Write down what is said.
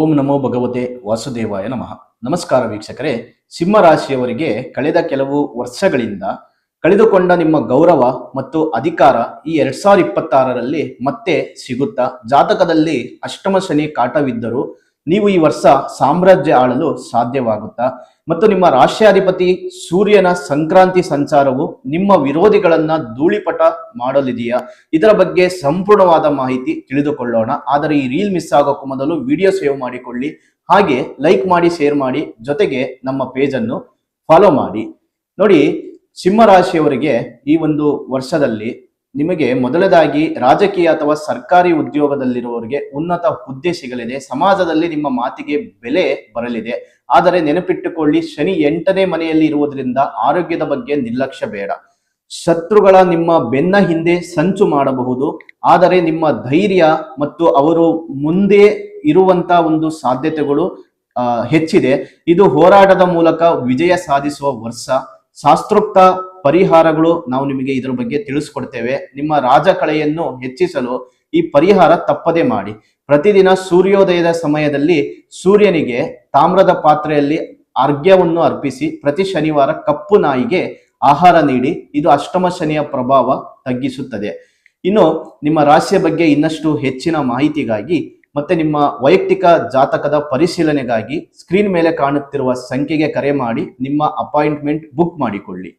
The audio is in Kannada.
ಓಂ ನಮೋ ಭಗವತೆ ವಾಸುದೇವಾಯ ನಮಃ. ನಮಸ್ಕಾರ ವೀಕ್ಷಕರೇ. ಸಿಂಹ ರಾಶಿಯವರಿಗೆ ಕಳೆದ ಕೆಲವು ವರ್ಷಗಳಿಂದ ಕಳೆದುಕೊಂಡ ನಿಮ್ಮ ಗೌರವ ಮತ್ತು ಅಧಿಕಾರ ಈ 2026ರಲ್ಲಿ ಮತ್ತೆ ಸಿಗುತ್ತಾ? ಜಾತಕದಲ್ಲಿ ಅಷ್ಟಮ ಶನಿ ಕಾಟವಿದ್ದರೂ ನೀವು ಈ ವರ್ಷ ಸಾಮ್ರಾಜ್ಯ ಆಳಲು ಸಾಧ್ಯವಾಗುತ್ತಾ? ಮತ್ತು ನಿಮ್ಮ ರಾಶ್ಯಾಧಿಪತಿ ಸೂರ್ಯನ ಸಂಕ್ರಾಂತಿ ಸಂಚಾರವು ನಿಮ್ಮ ವಿರೋಧಿಗಳನ್ನ ಧೂಳಿಪಟ ಮಾಡಲಿದೆಯಾ? ಇದರ ಬಗ್ಗೆ ಸಂಪೂರ್ಣವಾದ ಮಾಹಿತಿ ತಿಳಿದುಕೊಳ್ಳೋಣ. ಆದರೆ ಈ ರೀಲ್ ಮಿಸ್ ಆಗೋಕ್ಕೂ ಮೊದಲು ವಿಡಿಯೋ ಸೇವ್ ಮಾಡಿಕೊಳ್ಳಿ, ಹಾಗೆ ಲೈಕ್ ಮಾಡಿ, ಶೇರ್ ಮಾಡಿ, ಜೊತೆಗೆ ನಮ್ಮ ಪೇಜ್ ಅನ್ನು ಫಾಲೋ ಮಾಡಿ. ನೋಡಿ, ಸಿಂಹ ರಾಶಿಯವರಿಗೆ ಈ ಒಂದು ವರ್ಷದಲ್ಲಿ ನಿಮಗೆ ಮೊದಲದಾಗಿ ರಾಜಕೀಯ ಅಥವಾ ಸರ್ಕಾರಿ ಉದ್ಯೋಗದಲ್ಲಿರುವವರಿಗೆ ಉನ್ನತ ಹುದ್ದೆ ಸಿಗಲಿದೆ. ಸಮಾಜದಲ್ಲಿ ನಿಮ್ಮ ಮಾತಿಗೆ ಬೆಲೆ ಬರಲಿದೆ. ಆದರೆ ನೆನಪಿಟ್ಟುಕೊಳ್ಳಿ, ಶನಿ 8ನೇ ಮನೆಯಲ್ಲಿ ಇರುವುದರಿಂದ ಆರೋಗ್ಯದ ಬಗ್ಗೆ ನಿರ್ಲಕ್ಷ್ಯ ಬೇಡ. ಶತ್ರುಗಳ ನಿಮ್ಮ ಬೆನ್ನ ಹಿಂದೆ ಸಂಚು ಮಾಡಬಹುದು, ಆದರೆ ನಿಮ್ಮ ಧೈರ್ಯ ಮತ್ತು ಅವರು ಮುಂದೆ ಇರುವಂತ ಒಂದು ಸಾಧ್ಯತೆಗಳು ಹೆಚ್ಚಿದೆ. ಇದು ಹೋರಾಟದ ಮೂಲಕ ವಿಜಯ ಸಾಧಿಸುವ ವರ್ಷ. ಶಾಸ್ತ್ರೋಕ್ತ ಪರಿಹಾರಗಳು ನಾವು ನಿಮಗೆ ಇದರ ಬಗ್ಗೆ ತಿಳಿಸ್ಕೊಡ್ತೇವೆ. ನಿಮ್ಮ ರಾಜಕಳೆಯನ್ನು ಹೆಚ್ಚಿಸಲು ಈ ಪರಿಹಾರ ತಪ್ಪದೆ ಮಾಡಿ. ಪ್ರತಿದಿನ ಸೂರ್ಯೋದಯದ ಸಮಯದಲ್ಲಿ ಸೂರ್ಯನಿಗೆ ತಾಮ್ರದ ಪಾತ್ರೆಯಲ್ಲಿ ಅರ್ಘ್ಯವನ್ನು ಅರ್ಪಿಸಿ ಪ್ರತಿ ಶನಿವಾರ ಕಪ್ಪು ನಾಯಿಗೆ ಆಹಾರ ನೀಡಿ. ಇದು ಅಷ್ಟಮ ಶನಿಯ ಪ್ರಭಾವ ತಗ್ಗಿಸುತ್ತದೆ. ಇನ್ನು ನಿಮ್ಮ ರಾಶಿಯ ಬಗ್ಗೆ ಇನ್ನಷ್ಟು ಹೆಚ್ಚಿನ ಮಾಹಿತಿಗಾಗಿ ಮತ್ತೆ ನಿಮ್ಮ ವೈಯಕ್ತಿಕ ಜಾತಕದ ಪರಿಶೀಲನೆಗಾಗಿ ಸ್ಕ್ರೀನ್ ಮೇಲೆ ಕಾಣುತ್ತಿರುವ ಸಂಖ್ಯೆಗೆ ಕರೆ ಮಾಡಿ ನಿಮ್ಮ ಅಪಾಯಿಂಟ್ಮೆಂಟ್ ಬುಕ್ ಮಾಡಿಕೊಳ್ಳಿ.